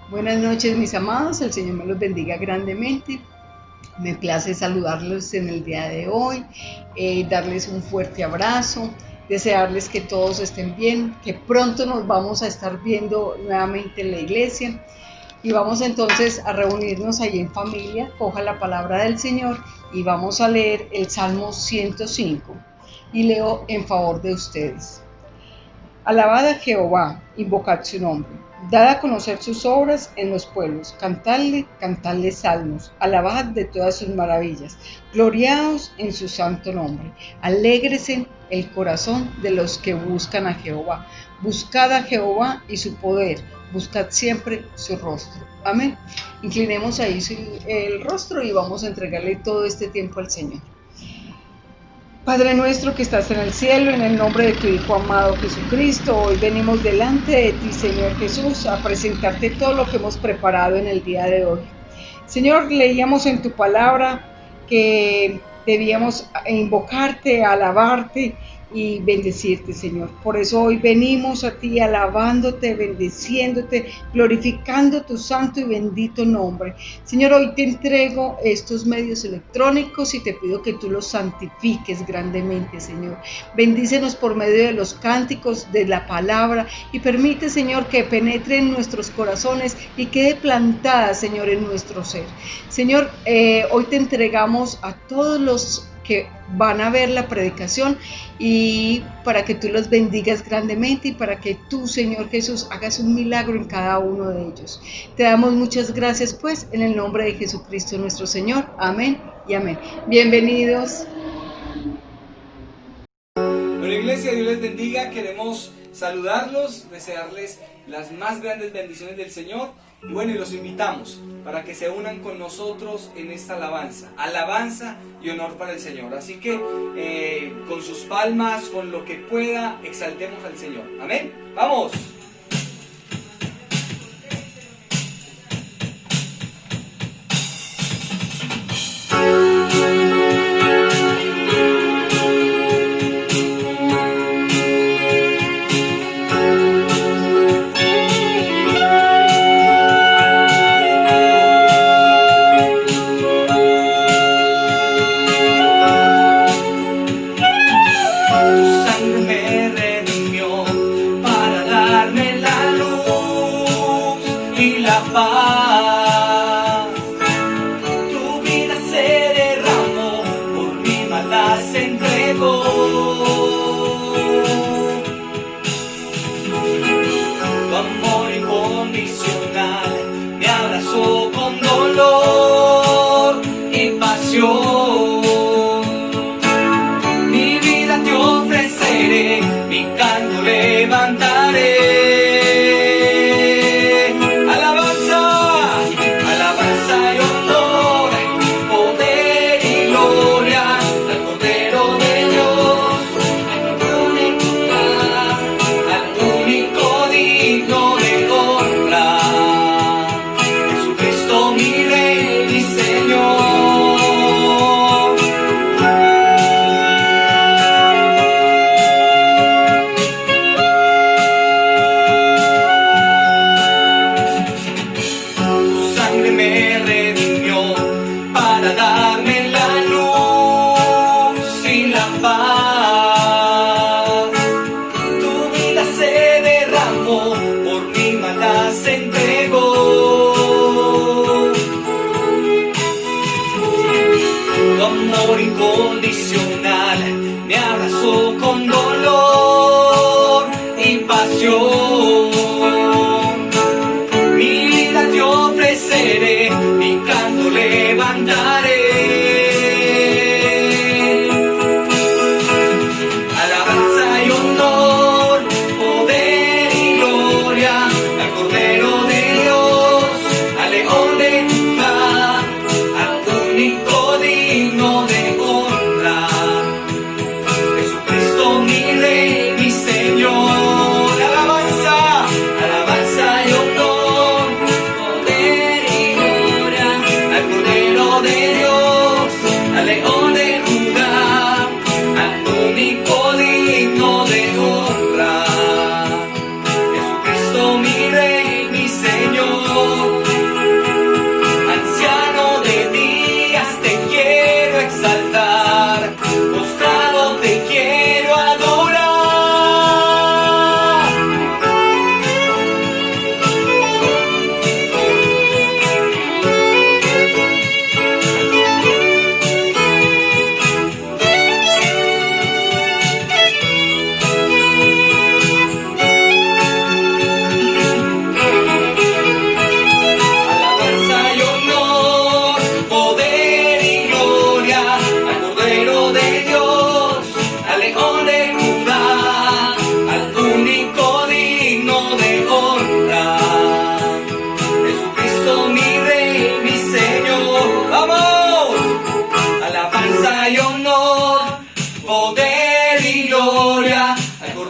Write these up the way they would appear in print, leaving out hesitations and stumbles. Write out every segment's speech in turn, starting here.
Buenas noches, mis amados, el Señor me los bendiga grandemente. Me place saludarlos en el día de hoy, darles un fuerte abrazo, desearles que todos estén bien, que pronto nos vamos a estar viendo nuevamente en la iglesia y vamos entonces a reunirnos ahí en familia. Coja la palabra del Señor y vamos a leer el Salmo 105 y leo en favor de ustedes. Alabad a Jehová, invocad su nombre, dad a conocer sus obras en los pueblos, cantadle salmos, alabad de todas sus maravillas, gloriaos en su santo nombre, alégrese el corazón de los que buscan a Jehová, buscad a Jehová y su poder, buscad siempre su rostro. Amén. Inclinemos ahí el rostro y vamos a entregarle todo este tiempo al Señor. Padre nuestro que estás en el cielo, en el nombre de tu Hijo amado Jesucristo, hoy venimos delante de ti, Señor Jesús, a presentarte todo lo que hemos preparado en el día de hoy. Señor, leíamos en tu palabra que debíamos invocarte, alabarte y bendecirte, Señor. Por eso hoy venimos a ti alabándote, bendiciéndote, glorificando tu santo y bendito nombre. Señor, hoy te entrego estos medios electrónicos y te pido que tú los santifiques grandemente, Señor. Bendícenos por medio de los cánticos, de la palabra y permite, Señor, que penetre en nuestros corazones y quede plantada, Señor, en nuestro ser. Señor, hoy te entregamos a todos los que van a ver la predicación y para que tú los bendigas grandemente y para que tú, Señor Jesús, hagas un milagro en cada uno de ellos. Te damos muchas gracias, pues, en el nombre de Jesucristo nuestro Señor. Amén y amén. Bienvenidos. Bueno, iglesia, Dios les bendiga. Queremos saludarlos, desearles las más grandes bendiciones del Señor. Y bueno, y los invitamos para que se unan con nosotros en esta alabanza y honor para el Señor. Así que con sus palmas, con lo que pueda, exaltemos al Señor. Amén. ¡Vamos!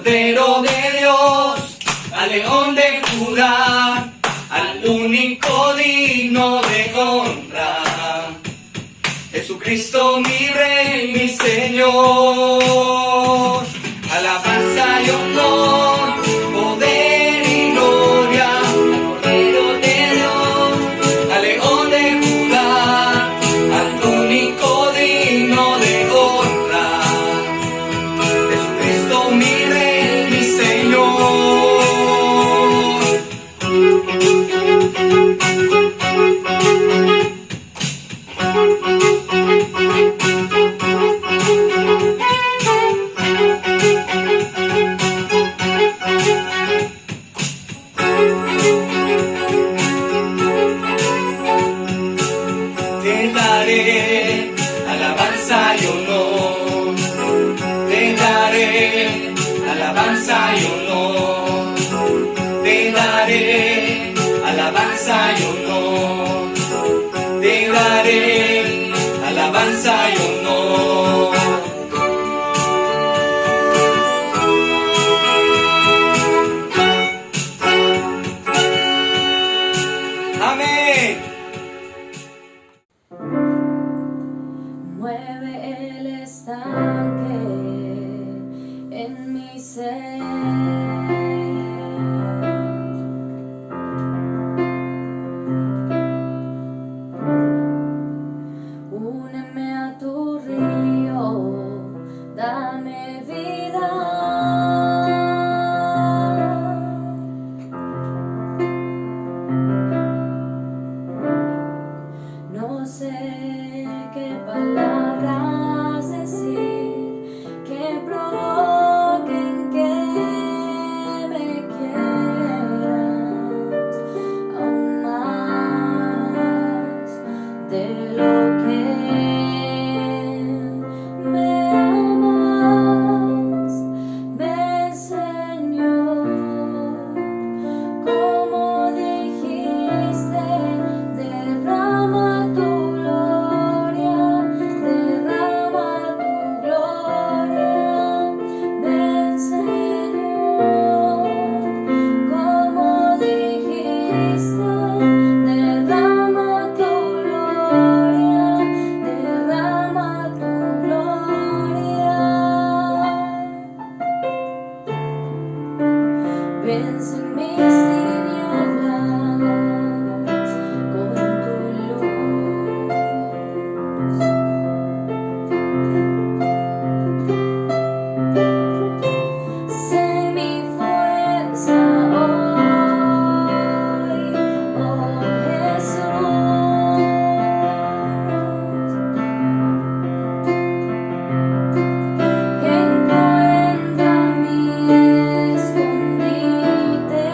Cordero de Dios, al León de Judá, al único digno de honra. Jesucristo mi Rey, mi Señor, alabanza y honor, poder y gloria, al Cordero de Dios, al León de Judá, al único digno de honra. Jesucristo mi Rey, mi Señor. Te daré alabanza y honor, te daré alabanza y honor, te daré alabanza y honor, te daré alabanza y honor. Amén. Mueve el estanque en mi ser. Úneme a tu río, dame vida. No sé qué palabras decir que provoquen que me quieras aún más de lo que me amas, ven Señor, como dijiste, derrama tu gloria, ven Señor, como dijiste, derrama tu gloria, vence mis tinieblas con tu luz. Sé mi fuerza hoy, oh Jesús. Encuentra mi escondite.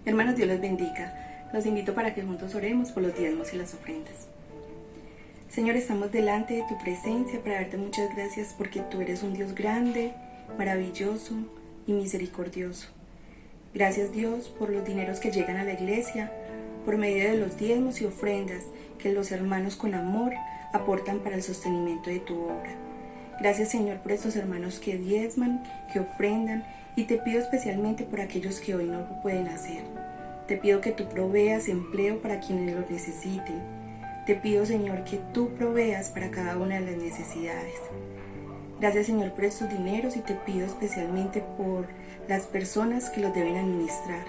Hermanos, Dios les bendiga. Los invito para que juntos oremos por los diezmos y las ofrendas. Señor, estamos delante de tu presencia para darte muchas gracias porque tú eres un Dios grande, maravilloso y misericordioso. Gracias, Dios, por los dineros que llegan a la iglesia, por medio de los diezmos y ofrendas que los hermanos con amor aportan para el sostenimiento de tu obra. Gracias, Señor, por estos hermanos que diezman, que ofrendan, y te pido especialmente por aquellos que hoy no lo pueden hacer. Te pido que tú proveas empleo para quienes lo necesiten. Te pido, Señor, que tú proveas para cada una de las necesidades. Gracias, Señor, por estos dineros, y te pido especialmente por las personas que los deben administrar,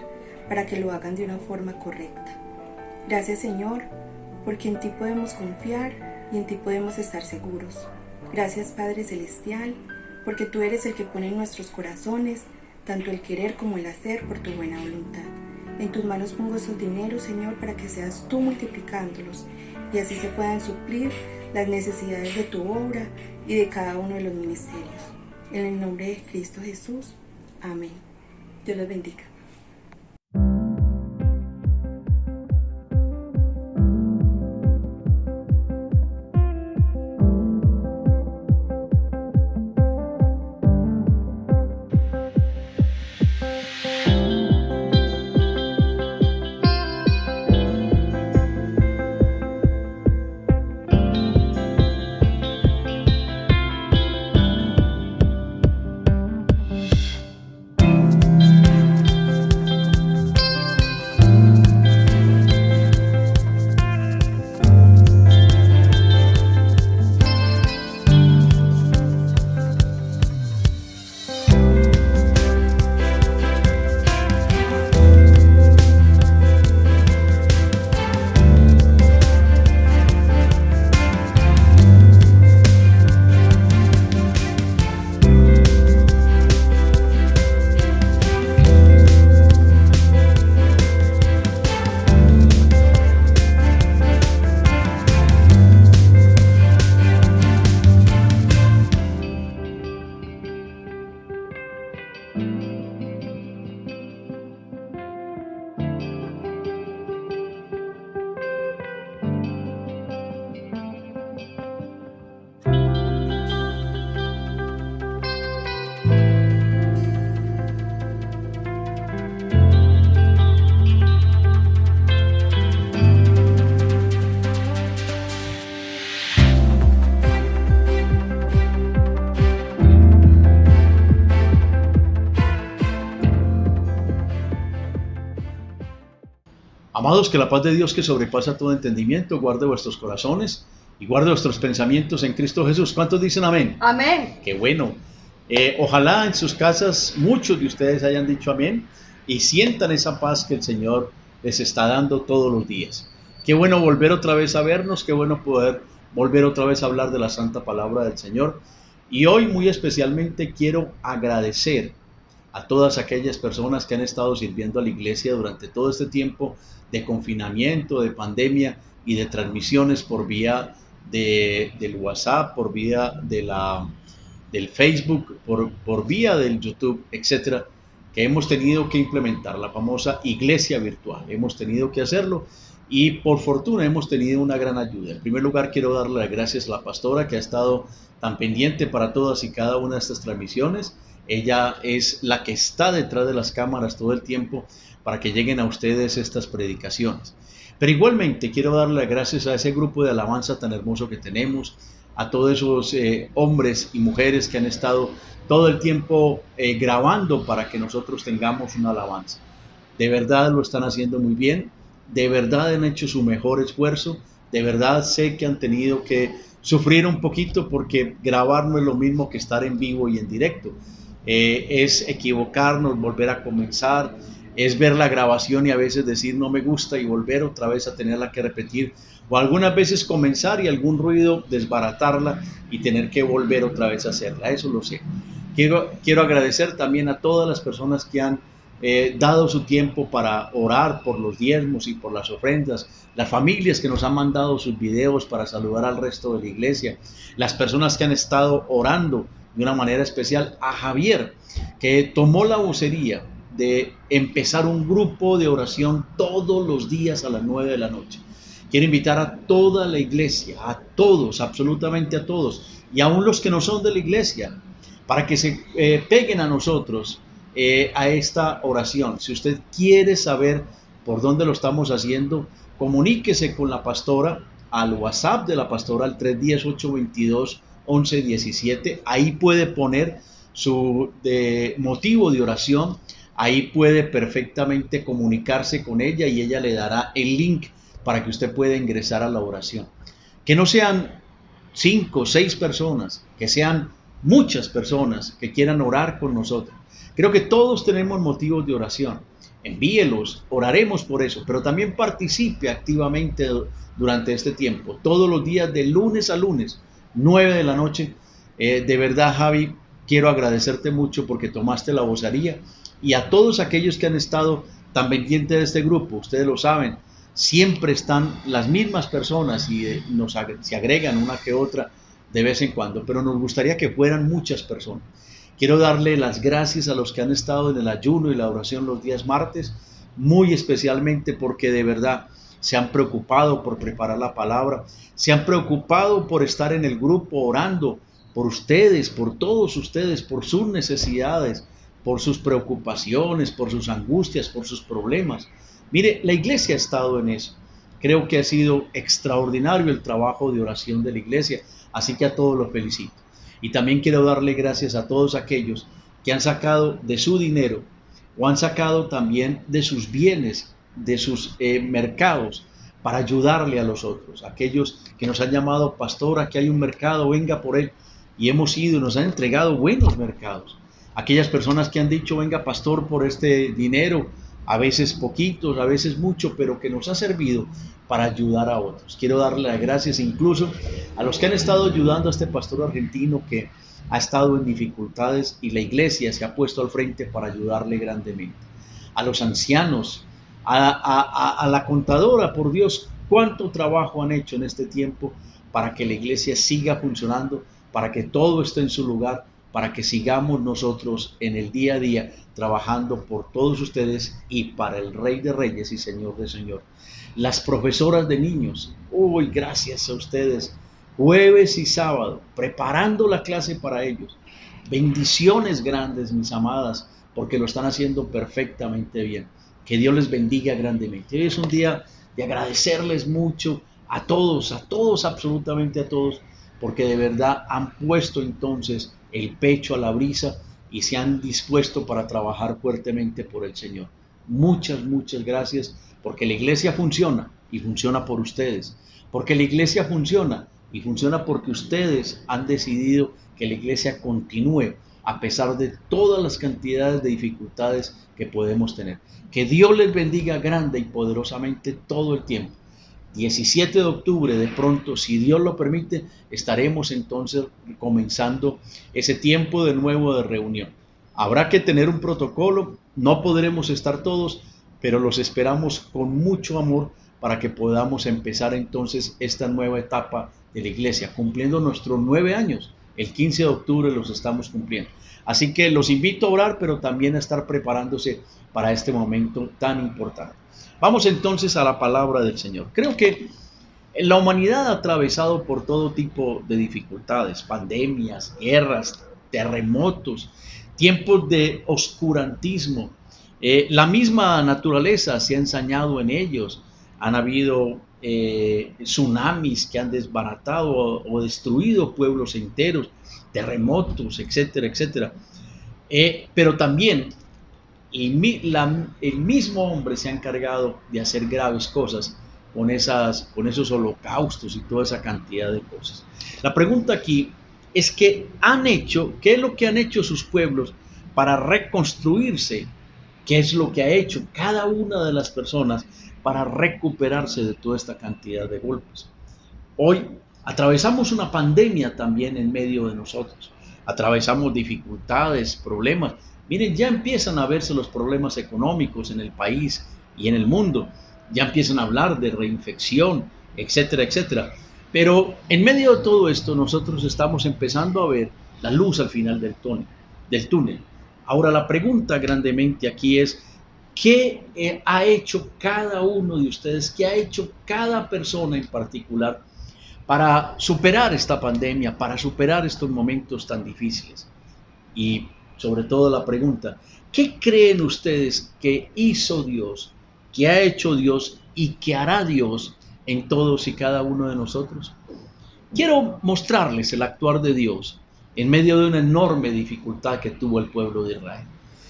para que lo hagan de una forma correcta. Gracias, Señor, porque en ti podemos confiar y en ti podemos estar seguros. Gracias, Padre Celestial, porque tú eres el que pone en nuestros corazones tanto el querer como el hacer por tu buena voluntad. En tus manos pongo esos dineros, Señor, para que seas tú multiplicándolos y así se puedan suplir las necesidades de tu obra y de cada uno de los ministerios. En el nombre de Cristo Jesús. Amén. Dios los bendiga. Amados, que la paz de Dios, que sobrepasa todo entendimiento, guarde vuestros corazones y guarde vuestros pensamientos en Cristo Jesús. ¿Cuántos dicen amén? Amén. Qué bueno. Ojalá en sus casas muchos de ustedes hayan dicho amén y sientan esa paz que el Señor les está dando todos los días. Qué bueno volver otra vez a vernos, qué bueno poder volver otra vez a hablar de la santa palabra del Señor. Y hoy muy especialmente quiero agradecer a todas aquellas personas que han estado sirviendo a la iglesia durante todo este tiempo de confinamiento, de pandemia y de transmisiones por vía del WhatsApp, por vía del Facebook, por vía del YouTube, etcétera, que hemos tenido que implementar la famosa iglesia virtual. Hemos tenido que hacerlo y por fortuna hemos tenido una gran ayuda. En primer lugar, quiero darle las gracias a la pastora que ha estado tan pendiente para todas y cada una de estas transmisiones. Ella es la que está detrás de las cámaras todo el tiempo para que lleguen a ustedes estas predicaciones. Pero igualmente quiero darle las gracias a ese grupo de alabanza tan hermoso que tenemos, a todos esos hombres y mujeres que han estado todo el tiempo grabando para que nosotros tengamos una alabanza. De verdad lo están haciendo muy bien, de verdad han hecho su mejor esfuerzo, de verdad sé que han tenido que sufrir un poquito porque grabar no es lo mismo que estar en vivo y en directo. Es equivocarnos, volver a comenzar, es ver la grabación y a veces decir no me gusta y volver otra vez a tenerla que repetir, o algunas veces comenzar y algún ruido desbaratarla y tener que volver otra vez a hacerla. Eso lo sé. Quiero agradecer también a todas las personas que han dado su tiempo para orar por los diezmos y por las ofrendas, las familias que nos han mandado sus videos para saludar al resto de la iglesia, las personas que han estado orando de una manera especial, a Javier, que tomó la vocería de empezar un grupo de oración todos los días a las 9 de la noche. Quiero invitar a toda la iglesia, a todos, absolutamente a todos, y aún los que no son de la iglesia, para que se peguen a nosotros a esta oración. Si usted quiere saber por dónde lo estamos haciendo, comuníquese con la pastora al WhatsApp de la pastora al 310-822-1117. Ahí puede poner su motivo de oración. Ahí puede perfectamente comunicarse con ella y ella le dará el link para que usted pueda ingresar a la oración. Que no sean 5 o 6 personas, que sean muchas personas que quieran orar con nosotros. Creo que todos tenemos motivos de oración. Envíelos, oraremos por eso, pero también participe activamente durante este tiempo, todos los días de lunes a lunes, 9 de la noche. De verdad, Javi, quiero agradecerte mucho porque tomaste la vocería, y a todos aquellos que han estado tan pendientes de este grupo. Ustedes lo saben, siempre están las mismas personas y se agregan una que otra de vez en cuando, pero nos gustaría que fueran muchas personas. Quiero darle las gracias a los que han estado en el ayuno y la oración los días martes, muy especialmente porque de verdad se han preocupado por preparar la palabra, se han preocupado por estar en el grupo orando por ustedes, por todos ustedes, por sus necesidades, por sus preocupaciones, por sus angustias, por sus problemas. Mire, la iglesia ha estado en eso. Creo que ha sido extraordinario el trabajo de oración de la iglesia, así que a todos los felicito. Y también quiero darle gracias a todos aquellos que han sacado de su dinero o han sacado también de sus bienes, de sus mercados, para ayudarle a los otros. Aquellos que nos han llamado: pastor, aquí hay un mercado, venga por él. Y hemos ido y nos han entregado buenos mercados. Aquellas personas que han dicho: venga, pastor, por este dinero, a veces poquitos, a veces mucho, pero que nos ha servido para ayudar a otros. Quiero darle las gracias incluso a los que han estado ayudando a este pastor argentino que ha estado en dificultades y la iglesia se ha puesto al frente para ayudarle grandemente. A los ancianos, a la contadora, por Dios, cuánto trabajo han hecho en este tiempo para que la iglesia siga funcionando, para que todo esté en su lugar, para que sigamos nosotros en el día a día trabajando por todos ustedes y para el Rey de Reyes y Señor de Señor. Las profesoras de niños, gracias a ustedes, jueves y sábado, preparando la clase para ellos. Bendiciones grandes, mis amadas, porque lo están haciendo perfectamente bien. Que Dios les bendiga grandemente. Hoy es un día de agradecerles mucho a todos, absolutamente a todos, porque de verdad han puesto entonces el pecho a la brisa y se han dispuesto para trabajar fuertemente por el Señor. Muchas gracias, porque la iglesia funciona y funciona por ustedes, porque la iglesia funciona y funciona porque ustedes han decidido que la iglesia continúe a pesar de todas las cantidades de dificultades que podemos tener. Que Dios les bendiga grande y poderosamente todo el tiempo. 17 de octubre, de pronto, si Dios lo permite, estaremos entonces comenzando ese tiempo de nuevo de reunión. Habrá que tener un protocolo, no podremos estar todos, pero los esperamos con mucho amor para que podamos empezar entonces esta nueva etapa de la iglesia, cumpliendo nuestros 9 años. El 15 de octubre los estamos cumpliendo. Así que los invito a orar, pero también a estar preparándose para este momento tan importante. Vamos entonces a la palabra del Señor. Creo que la humanidad ha atravesado por todo tipo de dificultades, pandemias, guerras, terremotos, tiempos de oscurantismo. La misma naturaleza se ha ensañado en ellos. Han habido tsunamis que han desbaratado o destruido pueblos enteros, terremotos, etcétera, etcétera. Pero también el mismo hombre se ha encargado de hacer graves cosas con esos holocaustos y toda esa cantidad de cosas. La pregunta aquí es ¿qué es lo que han hecho sus pueblos para reconstruirse? ¿Qué es lo que ha hecho cada una de las personas para recuperarse de toda esta cantidad de golpes? Hoy atravesamos una pandemia también en medio de nosotros. Atravesamos dificultades, problemas. Miren, ya empiezan a verse los problemas económicos en el país y en el mundo. Ya empiezan a hablar de reinfección, etcétera, etcétera. Pero en medio de todo esto nosotros estamos empezando a ver la luz al final del túnel. Ahora la pregunta grandemente aquí es, ¿qué ha hecho cada uno de ustedes? ¿Qué ha hecho cada persona en particular para superar esta pandemia, para superar estos momentos tan difíciles? Y sobre todo la pregunta, ¿qué creen ustedes que hizo Dios, que ha hecho Dios y que hará Dios en todos y cada uno de nosotros? Quiero mostrarles el actuar de Dios en medio de una enorme dificultad que tuvo el pueblo de Israel.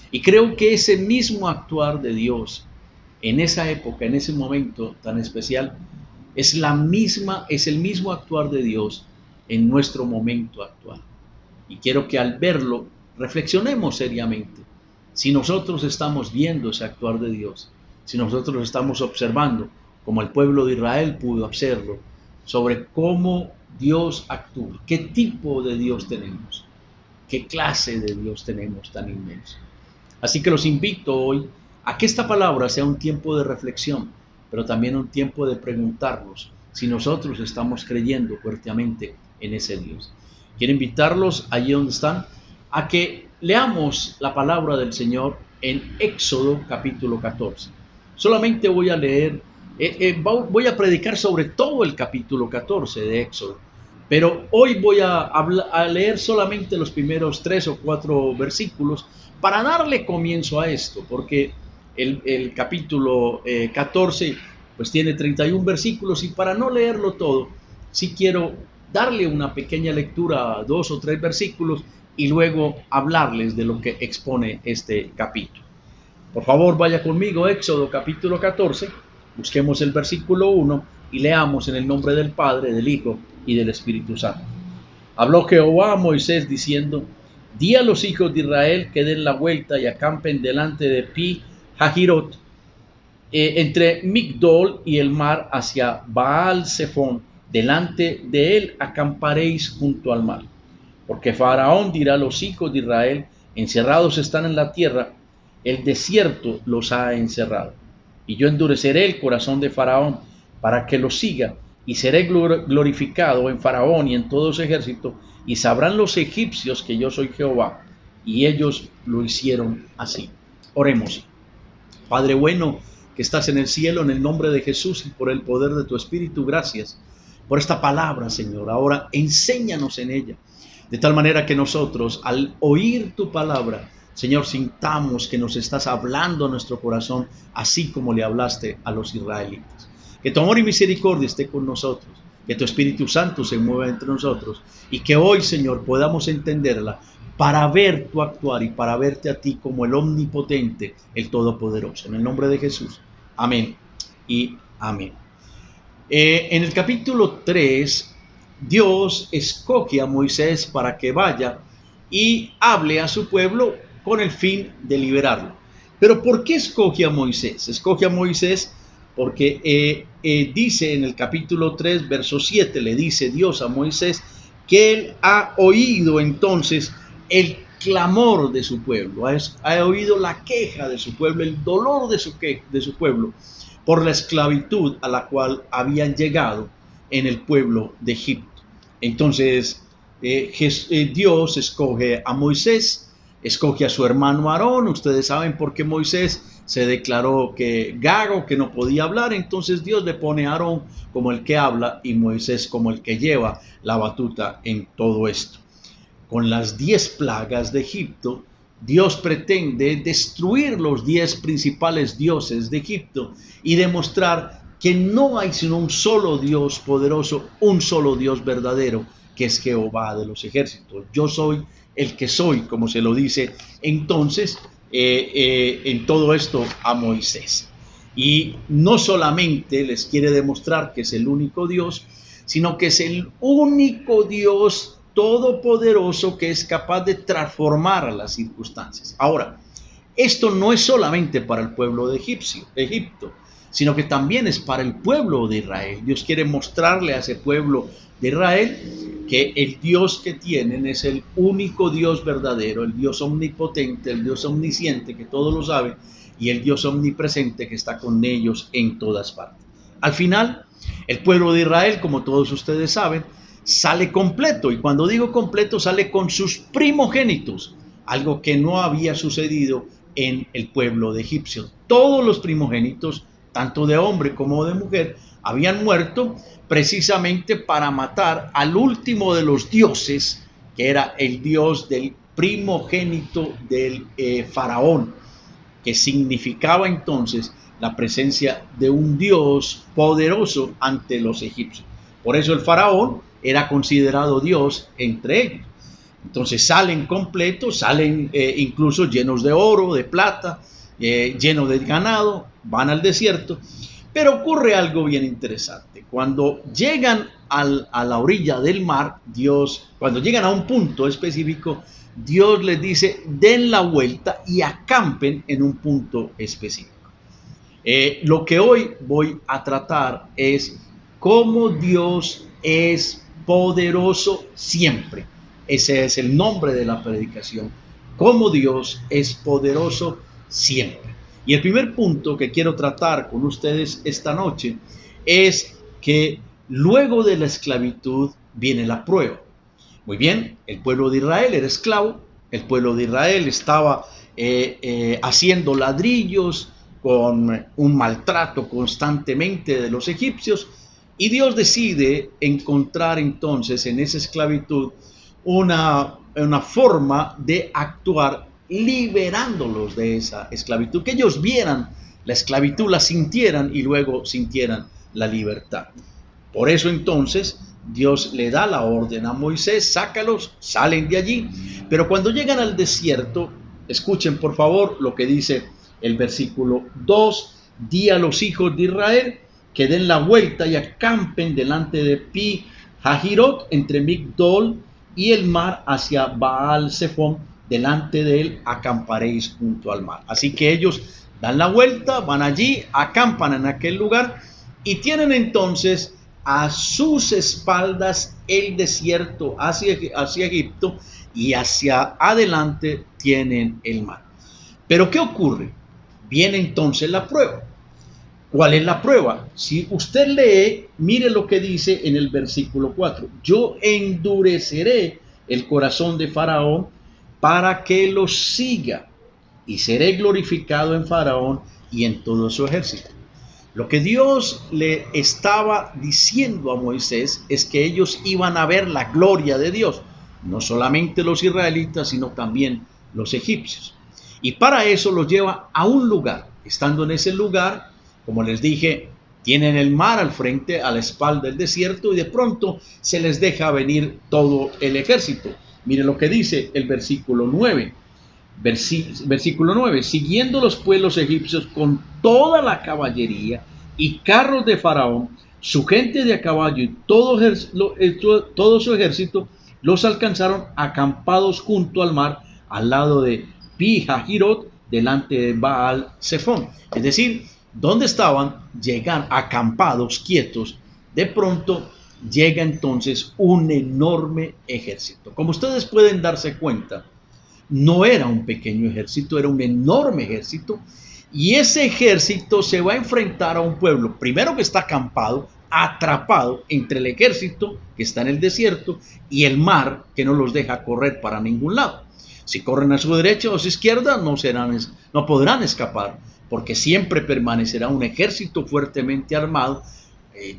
Y creo que ese mismo actuar de Dios en esa época, en ese momento tan especial, es el mismo actuar de Dios en nuestro momento actual. Y quiero que al verlo reflexionemos seriamente. Si nosotros estamos viendo ese actuar de Dios, si nosotros estamos observando, como el pueblo de Israel pudo hacerlo, sobre cómo Dios actúa, qué tipo de Dios tenemos, qué clase de Dios tenemos tan inmenso. Así que los invito hoy a que esta palabra sea un tiempo de reflexión, pero también un tiempo de preguntarnos si nosotros estamos creyendo fuertemente en ese Dios. Quiero invitarlos allí donde están a que leamos la palabra del Señor en Éxodo capítulo 14. Solamente voy a leer, voy a predicar sobre todo el capítulo 14 de Éxodo, pero hoy voy a leer solamente los primeros 3 o 4 versículos para darle comienzo a esto, porque el capítulo 14 pues tiene 31 versículos y para no leerlo todo, sí quiero darle una pequeña lectura a 2 o 3 versículos y luego hablarles de lo que expone este capítulo. Por favor, vaya conmigo, Éxodo capítulo 14, busquemos el versículo 1 y leamos en el nombre del Padre, del Hijo y del Espíritu Santo. Habló Jehová a Moisés diciendo: di a los hijos de Israel que den la vuelta y acampen delante de Pi Hahirot, entre Migdol y el mar hacia Baal Zephón. Delante de él acamparéis junto al mar. Porque Faraón dirá a los hijos de Israel: encerrados están en la tierra, el desierto los ha encerrado. Y yo endureceré el corazón de Faraón para que los siga, y seré glorificado en Faraón y en todo su ejército, y sabrán los egipcios que yo soy Jehová. Y ellos lo hicieron así. Oremos. Padre bueno, que estás en el cielo, en el nombre de Jesús y por el poder de tu Espíritu, gracias por esta palabra, Señor. Ahora enséñanos en ella, de tal manera que nosotros, al oír tu palabra, Señor, sintamos que nos estás hablando a nuestro corazón, así como le hablaste a los israelitas. Que tu amor y misericordia esté con nosotros, que tu Espíritu Santo se mueva entre nosotros y que hoy, Señor, podamos entenderla para ver tu actuar y para verte a ti como el omnipotente, el todopoderoso. En el nombre de Jesús. Amén y amén. En el capítulo 3, Dios escoge a Moisés para que vaya y hable a su pueblo con el fin de liberarlo. Pero ¿por qué escoge a Moisés? Escoge a Moisés porque dice en el capítulo 3, verso 7, le dice Dios a Moisés que él ha oído entonces el clamor de su pueblo, ha oído la queja de su pueblo, el dolor de su pueblo por la esclavitud a la cual habían llegado en el pueblo de Egipto. Entonces Dios escoge a Moisés, escoge a su hermano Aarón. Ustedes saben por qué Moisés se declaró gago, que no podía hablar. Entonces Dios le pone a Aarón como el que habla y Moisés como el que lleva la batuta en todo esto. Con las 10 plagas de Egipto, Dios pretende destruir los 10 principales dioses de Egipto y demostrar que no hay sino un solo Dios poderoso, un solo Dios verdadero, que es Jehová de los ejércitos. Yo soy el que soy, como se lo dice entonces en todo esto a Moisés. Y no solamente les quiere demostrar que es el único Dios, sino que es el único Dios todopoderoso que es capaz de transformar las circunstancias. Ahora, esto no es solamente para el pueblo de Egipto, sino que también es para el pueblo de Israel. Dios quiere mostrarle a ese pueblo de Israel que el Dios que tienen es el único Dios verdadero, el Dios omnipotente, el Dios omnisciente que todo lo sabe y el Dios omnipresente que está con ellos en todas partes. Al final, el pueblo de Israel, como todos ustedes saben, sale completo, y cuando digo completo, sale con sus primogénitos algo que no había sucedido en el pueblo de egipcio. Todos los primogénitos, tanto de hombre como de mujer, habían muerto precisamente para matar al último de los dioses, que era el dios del primogénito del faraón, que significaba entonces la presencia de un dios poderoso ante los egipcios. Por eso el faraón era considerado Dios entre ellos. Entonces salen completos, salen incluso llenos de oro, de plata, llenos de ganado, van al desierto. Pero ocurre algo bien interesante. Cuando llegan a la orilla del mar, cuando llegan a un punto específico, Dios les dice, den la vuelta y acampen en un punto específico. Lo que hoy voy a tratar es cómo Dios es poderoso siempre. Ese es el nombre de la predicación. Cómo Dios es poderoso siempre. Y el primer punto que quiero tratar con ustedes esta noche es que luego de la esclavitud viene la prueba. Muy bien, el pueblo de Israel era esclavo, el pueblo de Israel estaba haciendo ladrillos con un maltrato constantemente de los egipcios, y Dios decide encontrar entonces en esa esclavitud una forma de actuar liberándolos de esa esclavitud, que ellos vieran la esclavitud, la sintieran y luego sintieran la libertad. Por eso entonces Dios le da la orden a Moisés, sácalos, salen de allí, pero cuando llegan al desierto, escuchen por favor lo que dice el versículo 2, di a los hijos de Israel que den la vuelta y acampen delante de Pi Hahirot, entre Migdol y el mar, hacia Baal Zephón, delante de él acamparéis junto al mar. Así que ellos dan la vuelta, van allí, acampan en aquel lugar y tienen entonces a sus espaldas el desierto hacia Egipto, y hacia adelante tienen el mar. Pero ¿qué ocurre? Viene entonces la prueba. ¿Cuál es la prueba? Si usted lee, mire lo que dice en el versículo 4. Yo endureceré el corazón de Faraón para que los siga, y seré glorificado en Faraón y en todo su ejército. Lo que Dios le estaba diciendo a Moisés es que ellos iban a ver la gloria de Dios, no solamente los israelitas, sino también los egipcios. Y para eso los lleva a un lugar. Estando en ese lugar, como les dije, tienen el mar al frente, a la espalda del desierto, y de pronto se les deja venir todo el ejército. Mire lo que dice el versículo 9. Versículo 9. Siguiendo los pueblos egipcios con toda la caballería y carros de Faraón, su gente de a caballo y todo su ejército, los alcanzaron acampados junto al mar, al lado de Pi Hahirot, delante de Baal Zephón. Es decir, donde estaban, llegan acampados, quietos. De pronto llega entonces un enorme ejército. Como ustedes pueden darse cuenta, no era un pequeño ejército, era un enorme ejército. Y ese ejército se va a enfrentar a un pueblo, primero que está acampado, atrapado entre el ejército que está en el desierto y el mar que no los deja correr para ningún lado. Si corren a su derecha o a su izquierda, no podrán escapar, porque siempre permanecerá un ejército fuertemente armado,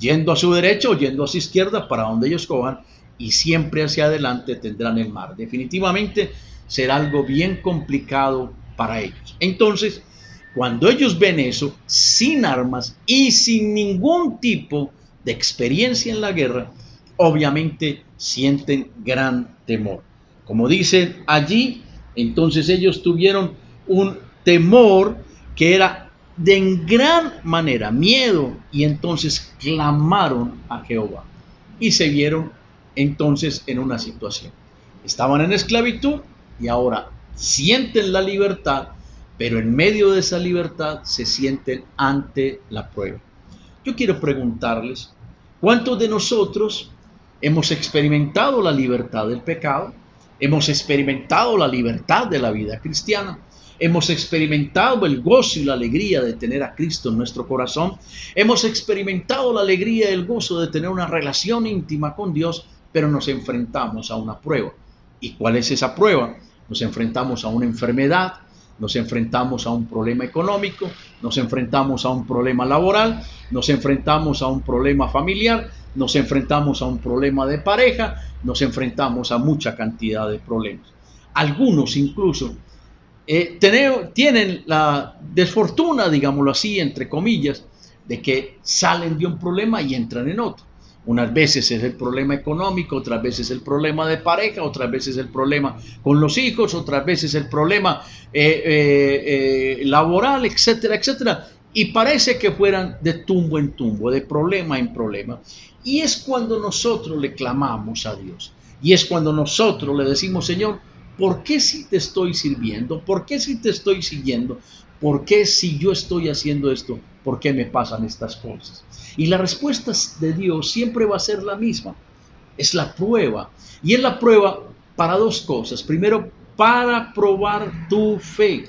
yendo a su derecha o yendo a su izquierda para donde ellos cojan, y siempre hacia adelante tendrán el mar. Definitivamente será algo bien complicado para ellos. Entonces, cuando ellos ven eso, sin armas y sin ningún tipo de experiencia en la guerra, obviamente sienten gran temor. Como dicen allí, entonces ellos tuvieron un temor que era de en gran manera miedo, y entonces clamaron a Jehová y se vieron entonces en una situación. Estaban en esclavitud y ahora sienten la libertad, pero en medio de esa libertad se sienten ante la prueba. Yo quiero preguntarles, ¿cuántos de nosotros hemos experimentado la libertad del pecado? Hemos experimentado la libertad de la vida cristiana. Hemos experimentado el gozo y la alegría de tener a Cristo en nuestro corazón. Hemos experimentado la alegría y el gozo de tener una relación íntima con Dios, pero nos enfrentamos a una prueba. ¿Y cuál es esa prueba? nos enfrentamos a una enfermedad, nos enfrentamos a un problema económico, nos enfrentamos a un problema laboral, nos enfrentamos a un problema familiar, nos enfrentamos a un problema de pareja, nos enfrentamos a mucha cantidad de problemas. Algunos incluso tienen la desfortuna, digámoslo así, entre comillas, de que salen de un problema y entran en otro. Unas veces es el problema económico, otras veces el problema de pareja, otras veces el problema con los hijos, otras veces el problema laboral, etcétera, etcétera. Y parece que fueran de tumbo en tumbo, de problema en problema. Y es cuando nosotros le clamamos a Dios. Y es cuando nosotros le decimos, Señor, ¿por qué si te estoy sirviendo? ¿Por qué si te estoy siguiendo? ¿Por qué si yo estoy haciendo esto? ¿Por qué me pasan estas cosas? Y la respuesta de Dios siempre va a ser la misma. Es la prueba. Y es la prueba para dos cosas. Primero, para probar tu fe.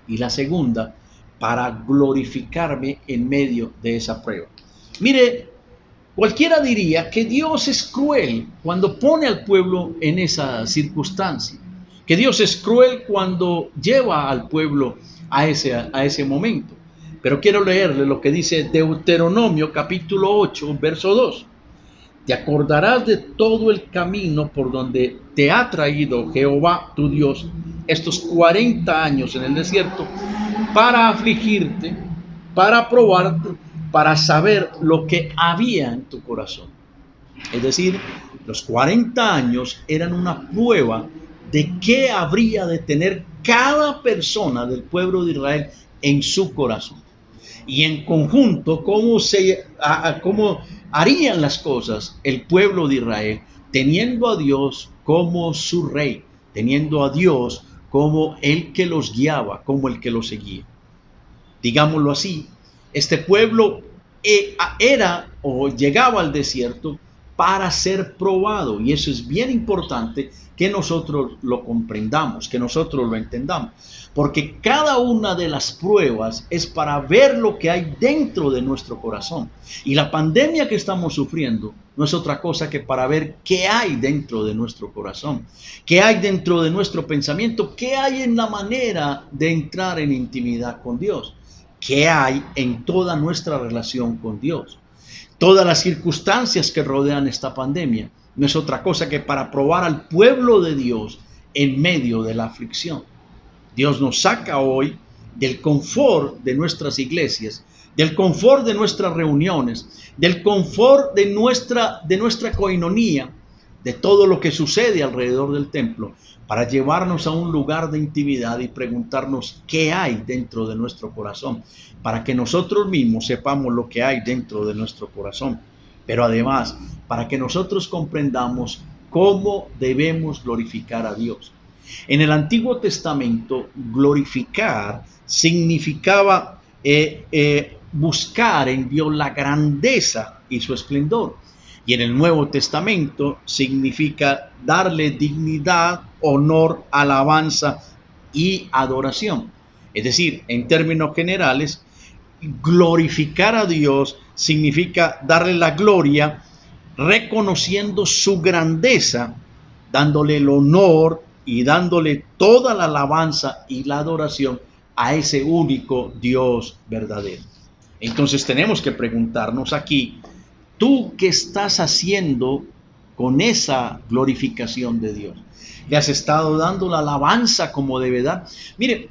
Y la segunda, para glorificarme en medio de esa prueba. Mire, cualquiera diría que Dios es cruel cuando pone al pueblo en esa circunstancia. Que Dios es cruel cuando lleva al pueblo a ese momento. Pero quiero leerle lo que dice Deuteronomio capítulo 8, verso 2. Te acordarás de todo el camino por donde te ha traído Jehová tu Dios estos 40 años en el desierto para afligirte, para probarte, para saber lo que había en tu corazón. Es decir, los 40 años eran una prueba de qué habría de tener cada persona del pueblo de Israel en su corazón. Y en conjunto, cómo harían las cosas el pueblo de Israel, teniendo a Dios como su rey, teniendo a Dios como el que los guiaba, como el que los seguía. Digámoslo así, este pueblo era o llegaba al desierto para ser probado, y eso es bien importante que nosotros lo comprendamos, que nosotros lo entendamos, porque cada una de las pruebas es para ver lo que hay dentro de nuestro corazón, y la pandemia que estamos sufriendo no es otra cosa que para ver qué hay dentro de nuestro corazón, qué hay dentro de nuestro pensamiento, qué hay en la manera de entrar en intimidad con Dios, qué hay en toda nuestra relación con Dios. Todas las circunstancias que rodean esta pandemia no es otra cosa que para probar al pueblo de Dios en medio de la aflicción. Dios nos saca hoy del confort de nuestras iglesias, del confort de nuestras reuniones, del confort de nuestra coinonía, de todo lo que sucede alrededor del templo, para llevarnos a un lugar de intimidad y preguntarnos qué hay dentro de nuestro corazón, para que nosotros mismos sepamos lo que hay dentro de nuestro corazón, pero además para que nosotros comprendamos cómo debemos glorificar a Dios. En el Antiguo Testamento, glorificar significaba buscar en Dios la grandeza y su esplendor. Y en el Nuevo Testamento significa darle dignidad, honor, alabanza y adoración. Es decir, en términos generales, glorificar a Dios significa darle la gloria, reconociendo su grandeza, dándole el honor y dándole toda la alabanza y la adoración a ese único Dios verdadero. Entonces tenemos que preguntarnos aquí, ¿tú qué estás haciendo con esa glorificación de Dios? ¿Le has estado dando la alabanza como debe dar? Mire,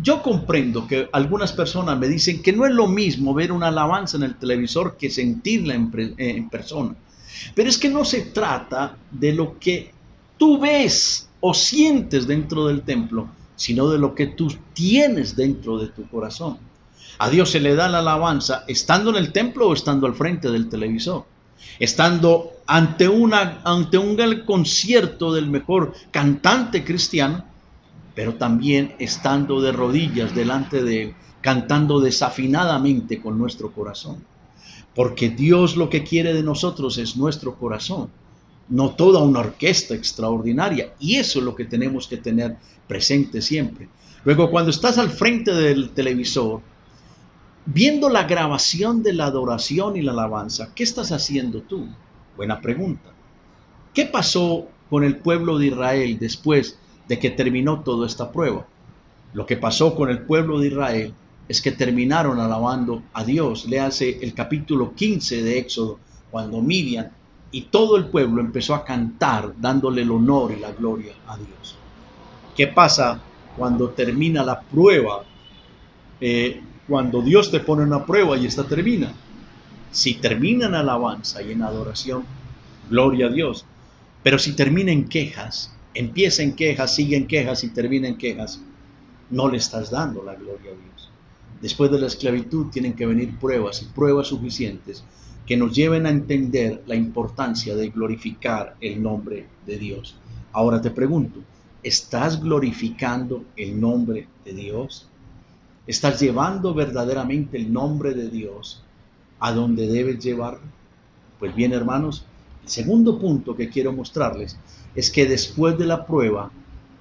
yo comprendo que algunas personas me dicen que no es lo mismo ver una alabanza en el televisor que sentirla en persona. Pero es que no se trata de lo que tú ves o sientes dentro del templo, sino de lo que tú tienes dentro de tu corazón. A Dios se le da la alabanza estando en el templo o estando al frente del televisor, estando ante un concierto del mejor cantante cristiano, pero también estando de rodillas delante de Él, cantando desafinadamente con nuestro corazón. Porque Dios lo que quiere de nosotros es nuestro corazón, no toda una orquesta extraordinaria. Y eso es lo que tenemos que tener presente siempre. Luego, cuando estás al frente del televisor, viendo la grabación de la adoración y la alabanza, ¿qué estás haciendo tú? Buena pregunta. ¿Qué pasó con el pueblo de Israel después de que terminó toda esta prueba. Lo que pasó con el pueblo de Israel es que terminaron alabando a Dios. Léase el capítulo 15 de Éxodo, cuando Miriam y todo el pueblo empezó a cantar dándole el honor y la gloria a Dios. ¿Qué pasa cuando termina la prueba? Cuando Dios te pone una prueba y esta termina. Si termina en alabanza y en adoración, gloria a Dios. Pero si termina en quejas, empieza en quejas, sigue en quejas y termina en quejas, no le estás dando la gloria a Dios. Después de la esclavitud tienen que venir pruebas y pruebas suficientes que nos lleven a entender la importancia de glorificar el nombre de Dios. Ahora te pregunto, ¿estás glorificando el nombre de Dios? ¿Estás llevando verdaderamente el nombre de Dios a donde debes llevarlo? Pues bien, hermanos, el segundo punto que quiero mostrarles es que después de la prueba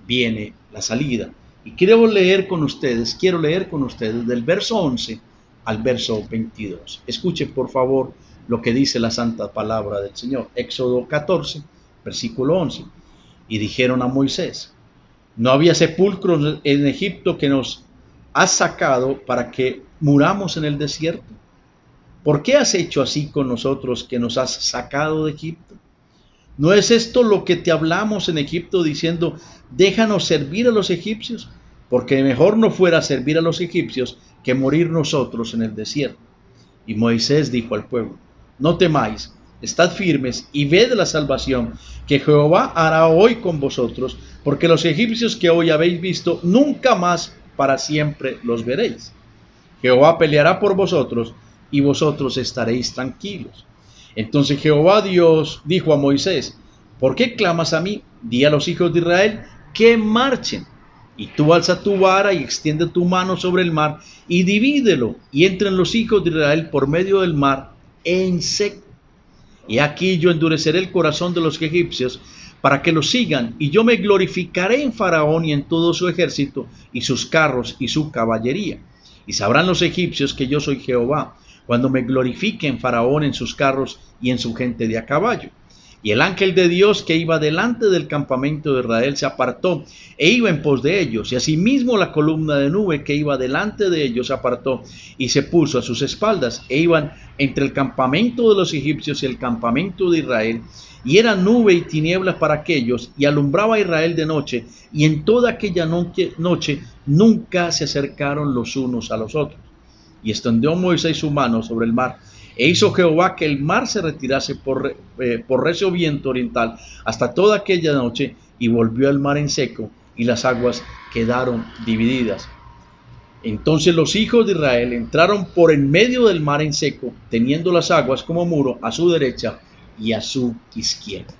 viene la salida. Y quiero leer con ustedes del verso 11 al verso 22. Escuchen por favor lo que dice la santa palabra del Señor. Éxodo 14, versículo 11. Y dijeron a Moisés: ¿no había sepulcros en Egipto que nos has sacado para que muramos en el desierto? ¿Por qué has hecho así con nosotros que nos has sacado de Egipto? ¿No es esto lo que te hablamos en Egipto diciendo: déjanos servir a los egipcios? Porque mejor no fuera servir a los egipcios que morir nosotros en el desierto. Y Moisés dijo al pueblo: no temáis, estad firmes y ved la salvación que Jehová hará hoy con vosotros, porque los egipcios que hoy habéis visto, nunca más para siempre los veréis. Jehová peleará por vosotros y vosotros estaréis tranquilos. Entonces Jehová Dios dijo a Moisés: ¿por qué clamas a mí? Di a los hijos de Israel que marchen. Y tú alza tu vara y extiende tu mano sobre el mar y divídelo, y entren los hijos de Israel por medio del mar en seco. Y aquí yo endureceré el corazón de los egipcios para que los sigan, y yo me glorificaré en Faraón y en todo su ejército y sus carros y su caballería. Y sabrán los egipcios que yo soy Jehová, cuando me glorifique en Faraón, en sus carros y en su gente de a caballo. Y el ángel de Dios que iba delante del campamento de Israel se apartó e iba en pos de ellos. Y asimismo la columna de nube que iba delante de ellos se apartó y se puso a sus espaldas. E iban entre el campamento de los egipcios y el campamento de Israel. Y era nube y tinieblas para aquellos, y alumbraba a Israel de noche. Y en toda aquella noche nunca se acercaron los unos a los otros. Y extendió Moisés su mano sobre el mar. E hizo Jehová que el mar se retirase por recio viento oriental hasta toda aquella noche, y volvió el mar en seco, y las aguas quedaron divididas. Entonces los hijos de Israel entraron por en medio del mar en seco, teniendo las aguas como muro a su derecha y a su izquierda.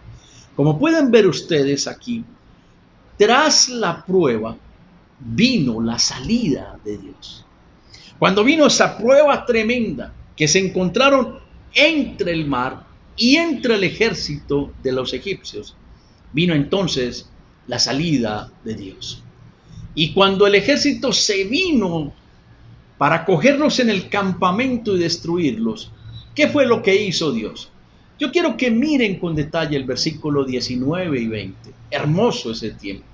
Como pueden ver ustedes aquí, tras la prueba vino la salida de Dios. Cuando vino esa prueba tremenda, que se encontraron entre el mar y entre el ejército de los egipcios, vino entonces la salida de Dios. Y cuando el ejército se vino para cogerlos en el campamento y destruirlos, ¿qué fue lo que hizo Dios? Yo quiero que miren con detalle el versículo 19 y 20. Hermoso ese tiempo.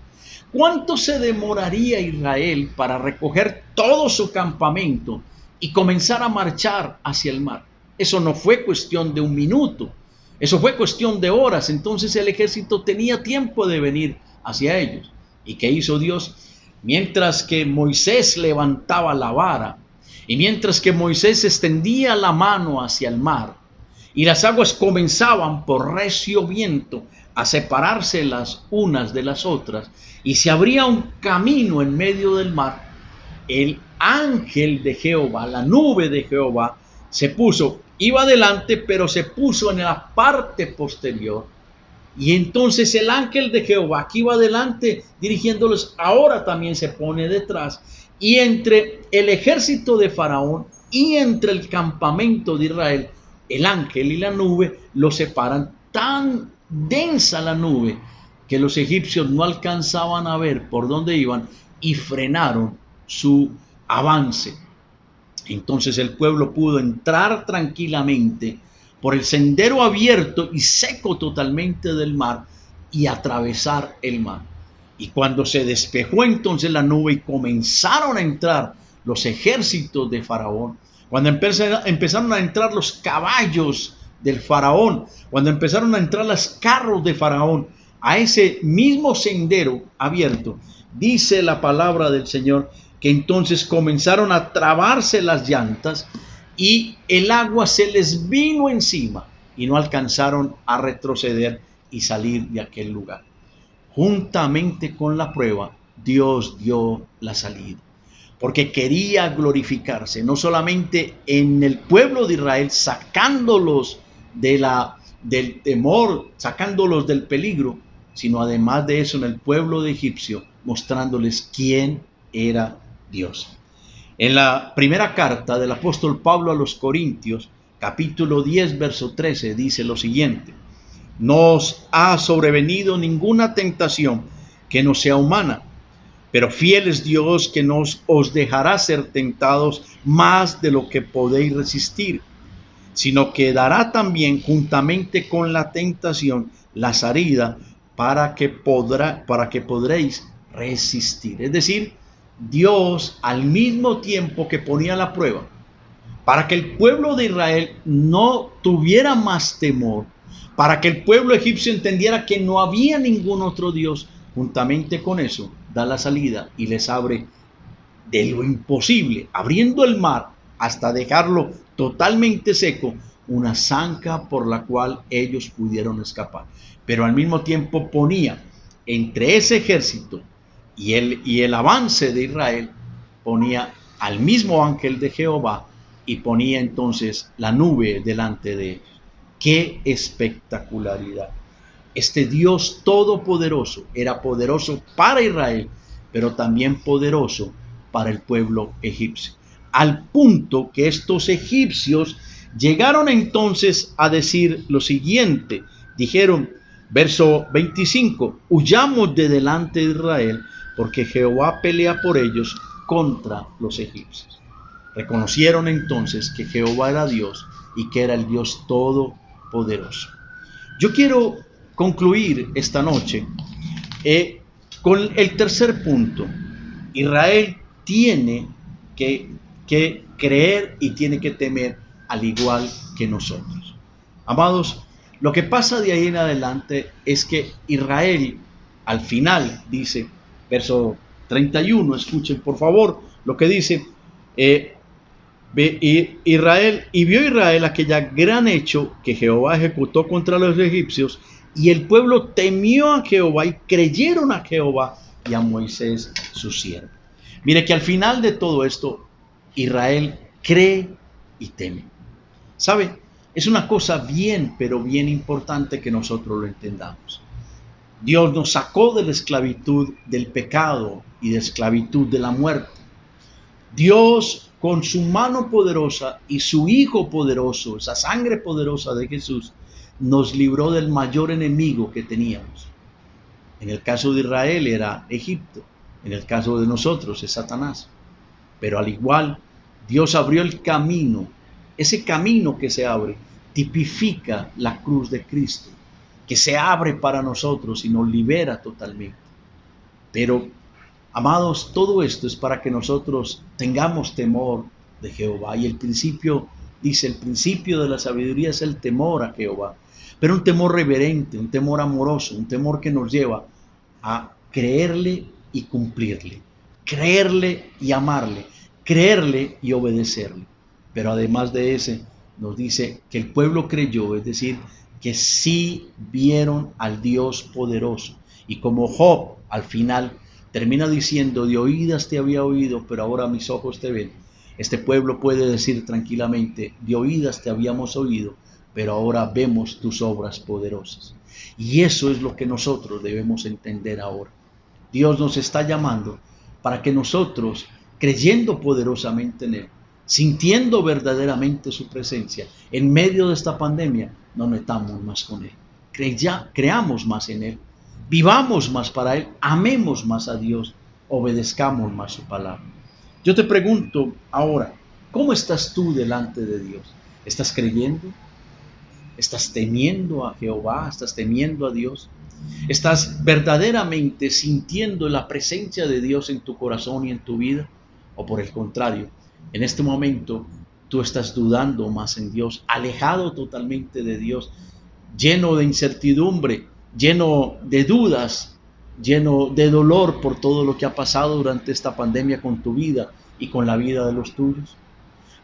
¿Cuánto se demoraría Israel para recoger todo su campamento y comenzar a marchar hacia el mar? Eso no fue cuestión de un minuto, eso fue cuestión de horas. Entonces el ejército tenía tiempo de venir hacia ellos. ¿Y qué hizo Dios? Mientras que Moisés levantaba la vara y mientras que Moisés extendía la mano hacia el mar y las aguas comenzaban por recio viento a separarse las unas de las otras y se abría un camino en medio del mar, el ángel de Jehová, la nube de Jehová, iba adelante, pero se puso en la parte posterior. Y entonces el ángel de Jehová que iba adelante dirigiéndolos, ahora también se pone detrás. Y entre el ejército de Faraón y entre el campamento de Israel, el ángel y la nube los separan. Tan densa la nube que los egipcios no alcanzaban a ver por dónde iban y frenaron su avance. Entonces el pueblo pudo entrar tranquilamente por el sendero abierto y seco totalmente del mar y atravesar el mar. Y cuando se despejó entonces la nube y comenzaron a entrar los ejércitos de Faraón, cuando empezaron a entrar los caballos del Faraón, cuando empezaron a entrar los carros de Faraón, a ese mismo sendero abierto, dice la palabra del Señor que entonces comenzaron a trabarse las llantas y el agua se les vino encima y no alcanzaron a retroceder y salir de aquel lugar. Juntamente con la prueba, Dios dio la salida, porque quería glorificarse no solamente en el pueblo de Israel, sacándolos del temor, sacándolos del peligro, sino además de eso en el pueblo de egipcio, mostrándoles quién era Dios. En la primera carta del apóstol Pablo a los Corintios, capítulo 10, verso 13, dice lo siguiente: no os ha sobrevenido ninguna tentación que no sea humana, pero fiel es Dios que no os dejará ser tentados más de lo que podéis resistir, sino que dará también juntamente con la tentación la salida para que podréis resistir. Es decir, Dios al mismo tiempo que ponía la prueba, para que el pueblo de Israel no tuviera más temor, para que el pueblo egipcio entendiera que no había ningún otro Dios, juntamente con eso da la salida y les abre de lo imposible, abriendo el mar hasta dejarlo totalmente seco, una zanja por la cual ellos pudieron escapar. Pero al mismo tiempo ponía entre ese ejército y el avance de Israel, ponía al mismo ángel de Jehová y ponía entonces la nube delante de ellos. ¡Qué espectacularidad! Este Dios todopoderoso era poderoso para Israel, pero también poderoso para el pueblo egipcio. Al punto que estos egipcios llegaron entonces a decir lo siguiente. Dijeron, verso 25, huyamos de delante de Israel, porque Jehová pelea por ellos contra los egipcios. Reconocieron entonces que Jehová era Dios y que era el Dios todopoderoso. Yo quiero concluir esta noche con el tercer punto. Israel tiene que creer y tiene que temer al igual que nosotros. Amados, lo que pasa de ahí en adelante es que Israel al final dice, verso 31, escuchen por favor lo que dice, vio Israel aquella gran hecho que Jehová ejecutó contra los egipcios, y el pueblo temió a Jehová y creyeron a Jehová y a Moisés su siervo. Mire que al final de todo esto, Israel cree y teme. ¿Sabe? Es una cosa bien, pero bien importante que nosotros lo entendamos. Dios nos sacó de la esclavitud del pecado y de la esclavitud de la muerte. Dios, con su mano poderosa y su Hijo poderoso, esa sangre poderosa de Jesús, nos libró del mayor enemigo que teníamos. En el caso de Israel era Egipto, en el caso de nosotros es Satanás. Pero al igual, Dios abrió el camino. Ese camino que se abre tipifica la cruz de Cristo, que se abre para nosotros y nos libera totalmente. Pero, amados, todo esto es para que nosotros tengamos temor de Jehová. Y el principio, dice, el principio de la sabiduría es el temor a Jehová. Pero un temor reverente, un temor amoroso, un temor que nos lleva a creerle y cumplirle, creerle y amarle, creerle y obedecerle. Pero además de ese, nos dice que el pueblo creyó, es decir, que sí vieron al Dios poderoso. Y como Job al final termina diciendo, de oídas te había oído, pero ahora mis ojos te ven. Este pueblo puede decir tranquilamente, de oídas te habíamos oído, pero ahora vemos tus obras poderosas. Y eso es lo que nosotros debemos entender ahora. Dios nos está llamando para que nosotros, creyendo poderosamente en Él, sintiendo verdaderamente su presencia, en medio de esta pandemia, no metamos más con Él. Creamos más en Él, vivamos más para Él, amemos más a Dios, obedezcamos más su palabra. Yo te pregunto ahora, ¿cómo estás tú delante de Dios? ¿Estás creyendo? ¿Estás temiendo a Jehová? ¿Estás temiendo a Dios? ¿Estás verdaderamente sintiendo la presencia de Dios en tu corazón y en tu vida? ¿O por el contrario, en este momento tú estás dudando más en Dios, alejado totalmente de Dios, lleno de incertidumbre, lleno de dudas, lleno de dolor por todo lo que ha pasado durante esta pandemia con tu vida y con la vida de los tuyos?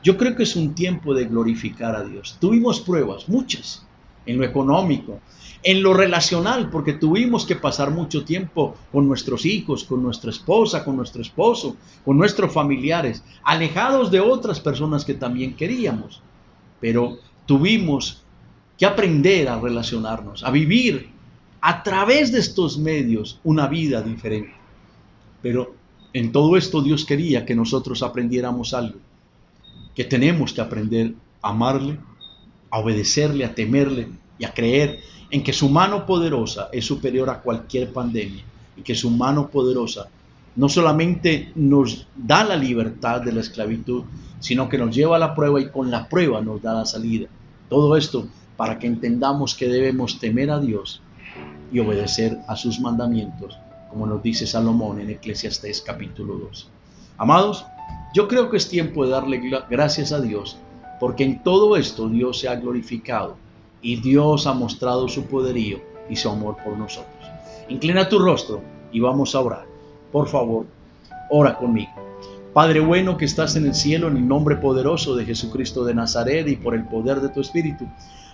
Yo creo que es un tiempo de glorificar a Dios. Tuvimos pruebas, muchas, en lo económico, en lo relacional, porque tuvimos que pasar mucho tiempo con nuestros hijos, con nuestra esposa, con nuestro esposo, con nuestros familiares, alejados de otras personas que también queríamos. Pero tuvimos que aprender a relacionarnos, a vivir a través de estos medios una vida diferente. Pero en todo esto Dios quería que nosotros aprendiéramos algo, que tenemos que aprender a amarle, a obedecerle, a temerle y a creer en que su mano poderosa es superior a cualquier pandemia y que su mano poderosa no solamente nos da la libertad de la esclavitud, sino que nos lleva a la prueba y con la prueba nos da la salida. Todo esto para que entendamos que debemos temer a Dios y obedecer a sus mandamientos, como nos dice Salomón en Eclesiastés capítulo 2. Amados, yo creo que es tiempo de darle gracias a Dios, porque en todo esto Dios se ha glorificado y Dios ha mostrado su poderío y su amor por nosotros. Inclina tu rostro y vamos a orar. Por favor, ora conmigo. Padre bueno que estás en el cielo, en el nombre poderoso de Jesucristo de Nazaret y por el poder de tu Espíritu,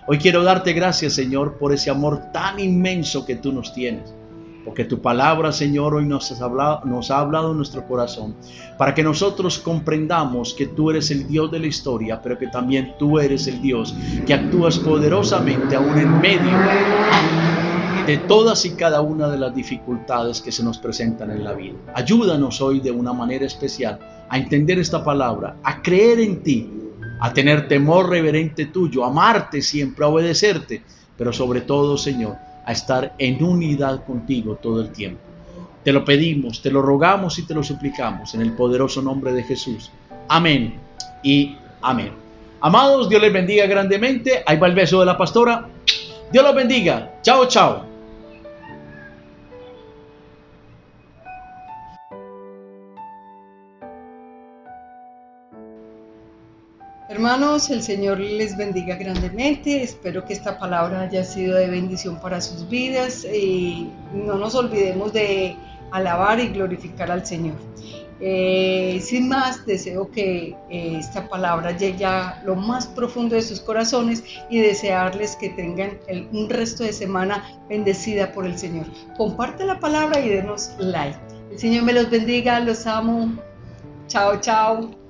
hoy quiero darte gracias, Señor, por ese amor tan inmenso que tú nos tienes. Porque tu palabra, Señor, hoy nos ha hablado en nuestro corazón, para que nosotros comprendamos que tú eres el Dios de la historia, pero que también tú eres el Dios que actúas poderosamente aún en medio de todas y cada una de las dificultades que se nos presentan en la vida. Ayúdanos hoy de una manera especial a entender esta palabra, a creer en ti, a tener temor reverente tuyo, a amarte siempre, a obedecerte, pero sobre todo, Señor, a estar en unidad contigo todo el tiempo. Te lo pedimos, te lo rogamos y te lo suplicamos en el poderoso nombre de Jesús. Amén y amén. Amados, Dios les bendiga grandemente. Ahí va el beso de la pastora. Dios los bendiga. Chao, chao. Hermanos, el Señor les bendiga grandemente. Espero que esta palabra haya sido de bendición para sus vidas. No nos olvidemos de alabar y glorificar al Señor. Sin más, deseo que esta palabra llegue a lo más profundo de sus corazones y desearles que tengan un resto de semana bendecida por el Señor. Comparte la palabra y denos like. El Señor me los bendiga, los amo. Chao, chao.